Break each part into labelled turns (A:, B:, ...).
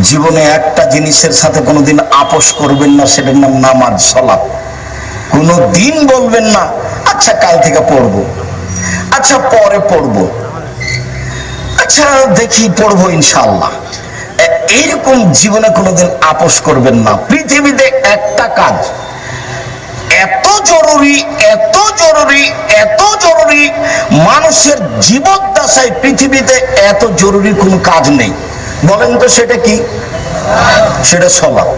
A: জীবনে একটা জিনিসের সাথে কোনোদিন আপোষ করবেন না, সেটার নাম নামাজ সালাত। কোনোদিন বলবেন না আচ্ছা কাল থেকে পড়বো, আচ্ছা পরে পড়বো, আচ্ছা দেখি পড়বো ইনশাআল্লাহ। এইরকম জীবনে কোনোদিন আপোষ করবেন না। পৃথিবীতে একটা কাজ এত জরুরি, এত জরুরি, এত জরুরি, মানুষের জীবদ্দশায় পৃথিবীতে এত জরুরি কোন কাজ নেই। বলেন তো সেটা কি? সেটা সালাত।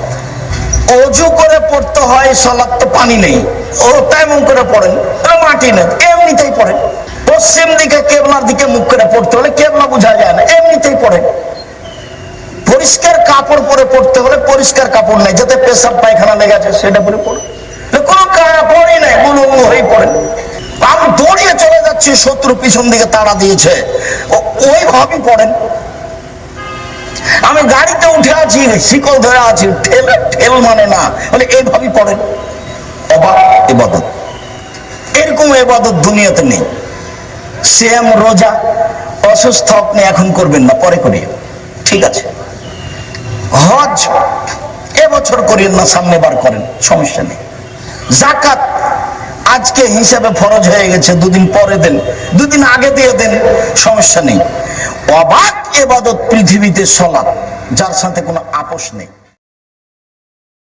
A: অজু করে পড়তে হয় সালাত, তো পানি নেই, ও তেমন করে পড়েন, মাটি নেই, এমনিতেই পড়েন। পশ্চিম দিকে কেবলার দিকে মুখ করে পড়তে হলে কেবলা বোঝা যায় না, এমনিতেই পড়েন। পরিষ্কার কাপড় পরে পড়তে হলে পরিষ্কার কাপড় নেই, যাতে পেশাব পায়খানা লেগে আছে সেটা পরে পড়ে। কোনো কাপড়ই নেই, উলঙ্গ হয়ে পড়েন। আমি দৌড়িয়ে চলে যাচ্ছি, শত্রু পিছন দিকে তাড়া দিয়েছে, ওইভাবেই পড়েন। আমি গাড়িতে উঠে আছি, শিকল ধরে আছি, ঠেল মানে না, বলে এইভাবেই পড়েন। অবাক ইবাদত, এরকম ইবাদত দুনিয়াতে নেই। সিয়াম রোজা, অসুস্থ আপনি এখন করবেন না, পরে করিয়ে, ঠিক আছে। হজ এবছর করিয়েন না, সামনে বার করেন, সমস্যা নেই। যাকাত আজকে হিসাবে ফরজ হয়ে গেছে, দুদিন পরে দেন, দুদিন আগে দিয়ে দেন, সমস্যা নেই। অবাক ইবাদত পৃথিবীতে সালাত, যার সাথে কোনো আপোষ নেই।